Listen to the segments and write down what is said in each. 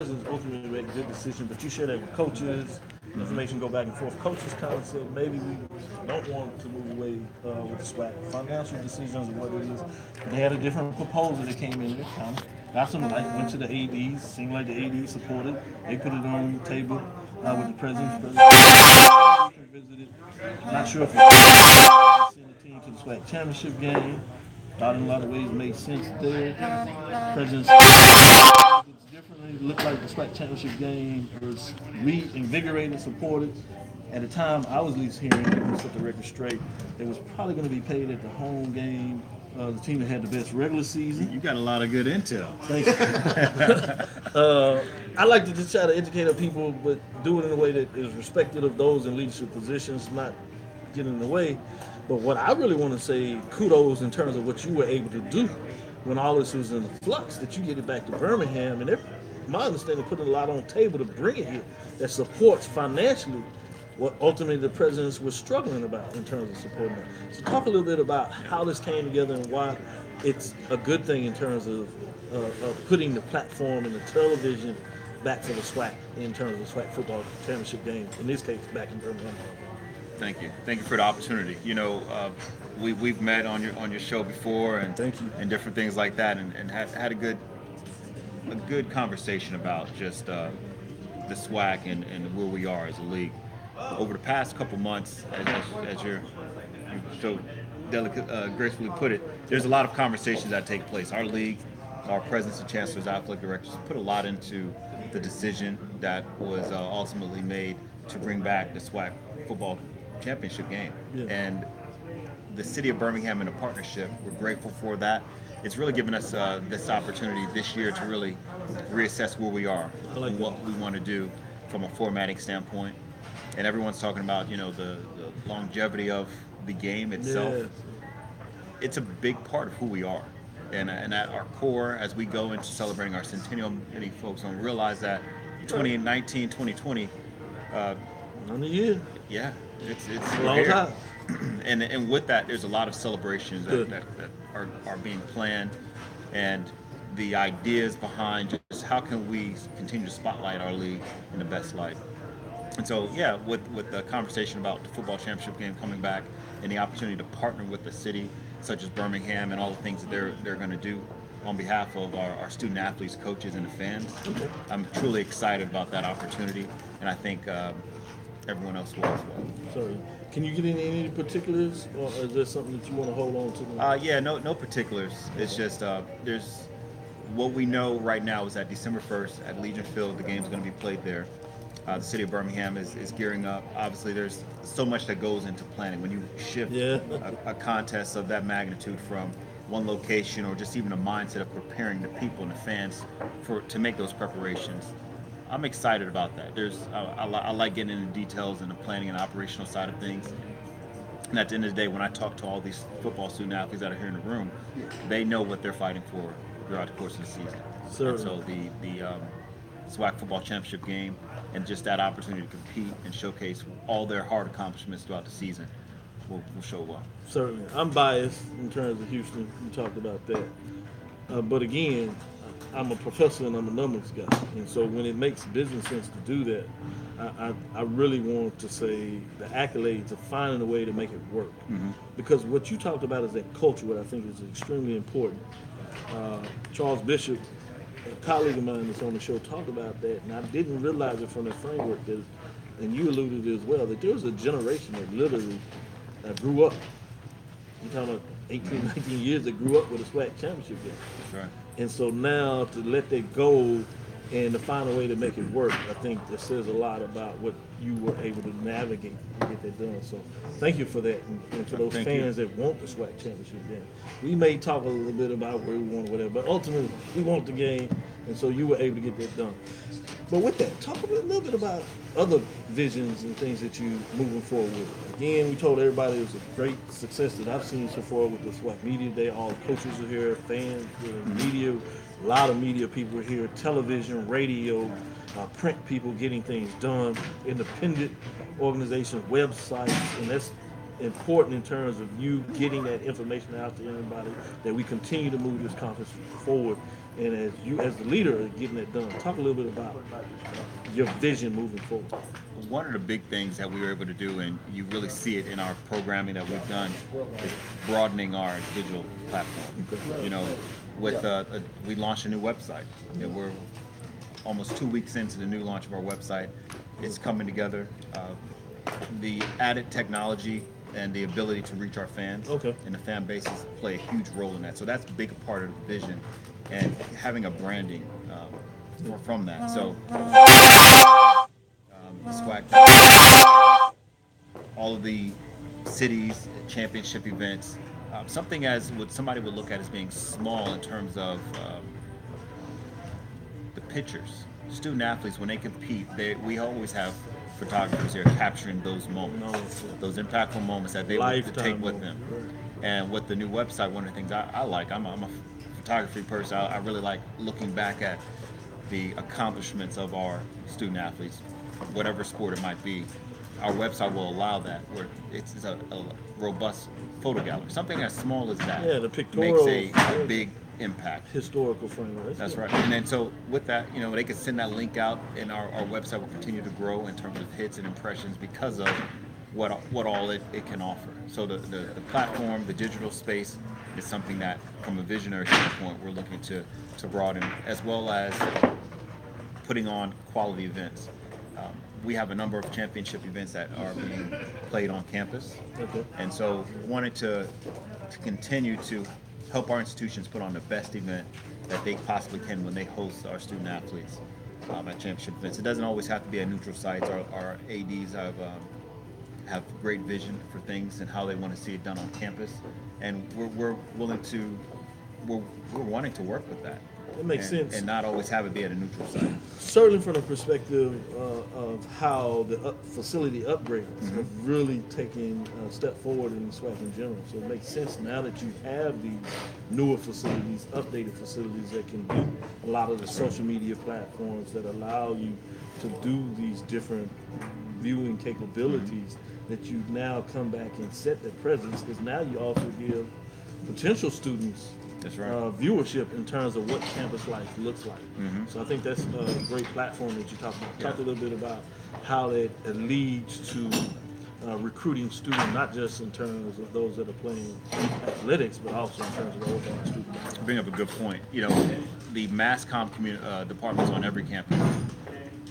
presidents ultimately make a good decision, but you share that with coaches. Information go back and forth. Coaches kind of said maybe we don't want to move away with the SWAC. Financial decisions are what it is. They had a different proposal that came in there. Kind of got some light. Went to the ADs. Seemed like the ADs supported. They put it on the table with the president. Visited. Not sure if it's send the team to the SWAC championship game. Thought in a lot of ways made sense there. Presidents differently. It looked like the SWAC championship game was reinvigorated, supported. At the time, I was at least hearing, let me set the record straight, it was probably going to be paid at the home game. The team that had the best regular season. You got a lot of good intel. Thank you. I like to just try to educate our people, but do it in a way that is respected of those in leadership positions, not getting in the way. But what I really want to say, kudos in terms of what you were able to do when all this was in flux, that you get it back to Birmingham, and my understanding, putting a lot on the table to bring it here that supports financially what ultimately the presidents were struggling about in terms of supporting it. So talk a little bit about how this came together and why it's a good thing in terms of putting the platform and the television back for the SWAC in terms of SWAC football championship game, in this case back in Birmingham. Thank you. Thank you for the opportunity. We've met on your show before and Thank you. and different things like that, and had a good conversation about just the SWAC and where we are as a league. Over the past couple months, as you so gracefully put it, there's a lot of conversations that take place. Our league, our presidents and chancellors, athletic directors put a lot into the decision that was ultimately made to bring back the SWAC football championship game. Yeah. And the city of Birmingham in a partnership, we're grateful for that. It's really given us this opportunity this year to really reassess where we are and what we want to do from a formatting standpoint. And everyone's talking about, the longevity of the game itself. Yeah. It's a big part of who we are. And at our core, as we go into celebrating our centennial, many folks don't realize that 2019, 2020, On the year. yeah, it's A long time. And with that, there's a lot of celebrations that are being planned, and the ideas behind just how can we continue to spotlight our league in the best light. And so, yeah, with the conversation about the football championship game coming back and the opportunity to partner with the city, such as Birmingham, and all the things that they're going to do on behalf of our student athletes, coaches, and the fans, I'm truly excited about that opportunity, and I think everyone else will as well. Sorry. Can you get into any particulars, or is there something that you want to hold on to? Yeah, no particulars. It's just there's what we know right now is that December 1st at Legion Field, the game's going to be played there. The city of Birmingham is gearing up. Obviously, there's so much that goes into planning. When you shift a contest of that magnitude from one location, or just even a mindset of preparing the people and the fans to make those preparations, I'm excited about that. I like getting into details and the planning and operational side of things. And at the end of the day, when I talk to all these football student athletes that are here in the room, they know what they're fighting for throughout the course of the season. Certainly. And so the SWAC football championship game and just that opportunity to compete and showcase all their hard accomplishments throughout the season will show well. Certainly. I'm biased in terms of Houston. You talked about that. But again, I'm a professor and I'm a numbers guy. And so when it makes business sense to do that, I really want to say the accolades of finding a way to make it work. Mm-hmm. Because what you talked about is that culture, what I think is extremely important. Charles Bishop, a colleague of mine that's on the show, talked about that, and I didn't realize it from the framework that, and you alluded to as well, that there was a generation that literally grew up. You're talking about 18, 19 years that grew up with a SWAC championship game. That's right. And so now to let that go and to find a way to make it work, I think that says a lot about what you were able to navigate and get that done. So thank you for that, and for those fans that want the SWAC championship game. We may talk a little bit about where we want or whatever, but ultimately we want the game, and so you were able to get that done. But with that, talk a little bit about other visions and things that you moving forward with. Again, we told everybody it was a great success that I've seen so far with the SWAC Media Day. All the coaches are here, fans, media, a lot of media people are here, television, radio, print people getting things done, independent organizations, websites, and that's important in terms of you getting that information out to everybody, that we continue to move this conference forward And as the leader of getting that done, talk a little bit about your vision moving forward. One of the big things that we were able to do, and you really see it in our programming that we've done, is broadening our digital platform. You know, with we launched a new website. And we're almost 2 weeks into the new launch of our website. It's coming together. The added technology and the ability to reach our fans and the fan bases play a huge role in that. So that's a big part of the vision, and having a branding from that. So the SWAC, all of the cities, championship events, something as what somebody would look at as being small in terms of the pictures. Student athletes, when they compete, we always have photographers here capturing those moments, those impactful moments that they want to take with them. And with the new website, one of the things I like, I'm a photography person. I really like looking back at the accomplishments of our student athletes, whatever sport it might be. Our website will allow that, where it's a robust photo gallery. Something as small as that the pictorial makes a big impact. Historical framework. That's right. And then so with that, they can send that link out, and our website will continue to grow in terms of hits and impressions because of what all it can offer. So the platform, the digital space is something that, from a visionary standpoint, we're looking to broaden, as well as putting on quality events. We have a number of championship events that are being played on campus. And so wanted to continue to help our institutions put on the best event that they possibly can when they host our student athletes at championship events. It doesn't always have to be at neutral sites. Our ADs have great vision for things and how they want to see it done on campus, and we're willing to we're wanting to work with that. It makes sense. And not always have it be at a neutral site. Certainly from the perspective of how the facility upgrades have really taken a step forward in the SWAC in general. So it makes sense now that you have these newer facilities, updated facilities that can do a lot of the social media platforms that allow you to do these different viewing capabilities, that you now come back and set that presence, because now you also give potential students That's right. Viewership in terms of what campus life looks like. So I think that's a great platform that you talk about. Talk a little bit about how it leads to recruiting students, not just in terms of those that are playing athletics, but also in terms of the overall student body. Bring up a good point. The mass comm departments on every campus.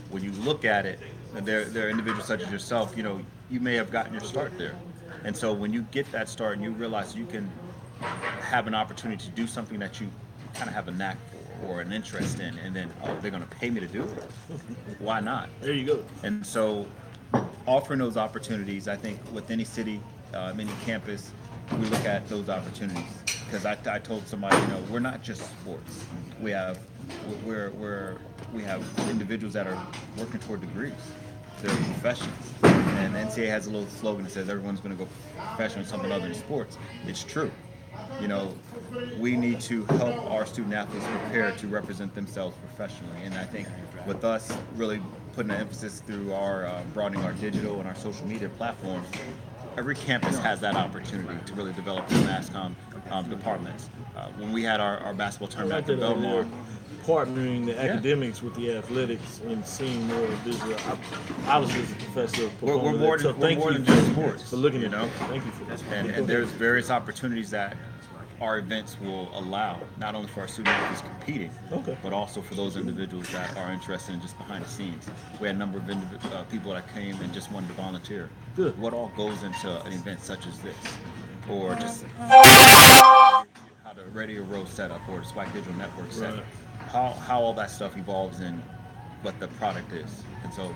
When you look at it, there are individuals such as yourself. You may have gotten your start there, and so when you get that start and you realize you can have an opportunity to do something that you kind of have a knack for or an interest in, and then they're going to pay me to do it. Why not? There you go. And so, offering those opportunities, I think with any city, any campus, we look at those opportunities. Because I told somebody, we're not just sports. We have individuals that are working toward degrees. They're professions. And the NCAA has a little slogan that says everyone's going to go professional in something other than sports. It's true. We need to help our student athletes prepare to represent themselves professionally. And I think with us really putting an emphasis through our broadening our digital and our social media platforms, every campus has that opportunity to really develop their mass comm departments. When we had our basketball tournament at Belmar, partnering the academics with the athletics and seeing more visual. Obviously, as a professor, we're more than just sports. For looking at that. Thank you for that. And there's various opportunities that our events will allow, not only for our student athletes competing, but also for those individuals that are interested in just behind the scenes. We had a number of people that came and just wanted to volunteer. Good. What all goes into an event such as this, or just how the Radio Row setup or the SWAC Digital Network setup. How all that stuff evolves in what the product is. And so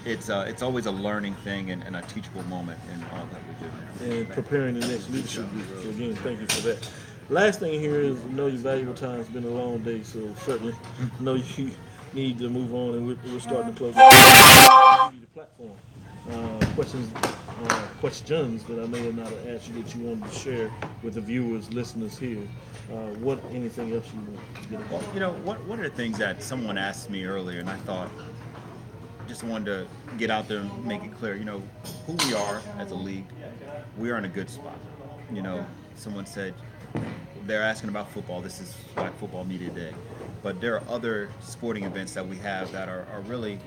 it's always a learning thing and a teachable moment in all that we do. And preparing the next leadership group. So again, thank you for that. Last thing here is, your valuable time has been a long day, so certainly know you need to move on, and we're starting to close out the platform. Questions that I may have not asked you that you wanted to share with the viewers, listeners here. Anything else you want to get about? Well, one of the things that someone asked me earlier, and I thought, just wanted to get out there and make it clear, who we are as a league. We are in a good spot. Someone said they're asking about football. This is SWAC Football Media Day. But there are other sporting events that we have that are really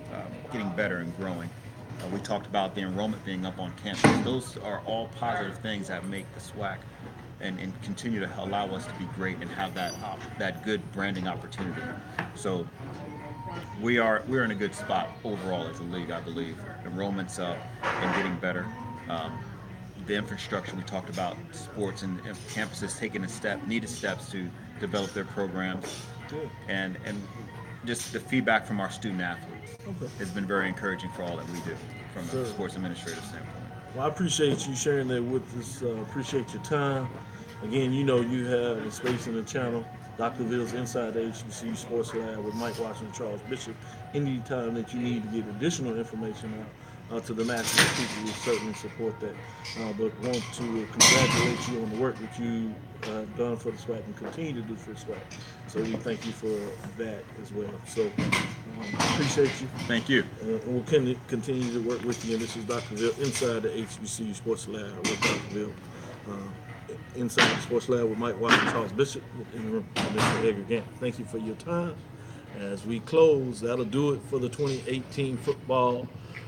getting better and growing. We talked about the enrollment being up on campus. Those are all positive things that make the SWAC and continue to allow us to be great and have that good branding opportunity. So we're in a good spot overall as a league, I believe. Enrollment's up and getting better. The infrastructure we talked about, sports and campuses taking needed steps to develop their programs, and just the feedback from our student athletes has been very encouraging for all that we do from a sports administrative standpoint. Well, I appreciate you sharing that with us. Appreciate your time. Again, you know you have a space in the channel. Dr. Ville's Inside the HBCU Sports Lab with Mike Watson and Charles Bishop. Anytime that you need to get additional information out to the national people, we certainly support that. But want to congratulate you on the work that you have done for the SWAC and continue to do for the SWAC. So we thank you for that as well. So appreciate you. Thank you. We'll continue to work with you. And this is Dr. Ville Inside the HBCU Sports Lab with Dr. Ville. Inside the Sports Lab with Mike Watson, Charles Bishop, Interim, Mr. Edgar Gantt. Thank you for your time. As we close, that'll do it for the 2018 Football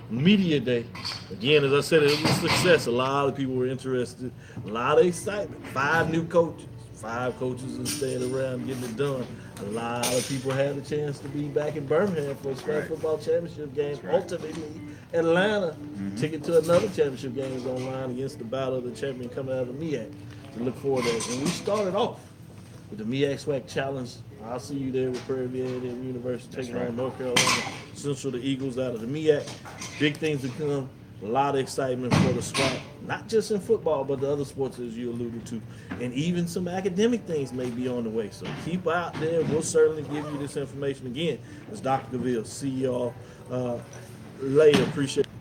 Media Day. Again, as I said, it was a success. A lot of people were interested. A lot of excitement. 5 new coaches. 5 coaches that stayed around getting it done. A lot of people had a chance to be back in Birmingham for a SWAC football championship game. Ultimately, Atlanta ticket to another championship game is online against the battle of the champion coming out of the MEAC. To look forward to that. And we started off with the MEAC SWAC Challenge. I'll see you there with Prairie View University taking on North Carolina Central, the Eagles out of the MEAC. Big things to come. A lot of excitement for the SWAC, not just in football, but the other sports as you alluded to. And even some academic things may be on the way. So keep out there. We'll certainly give you this information again. It's Dr. Ville. See y'all later. Appreciate it.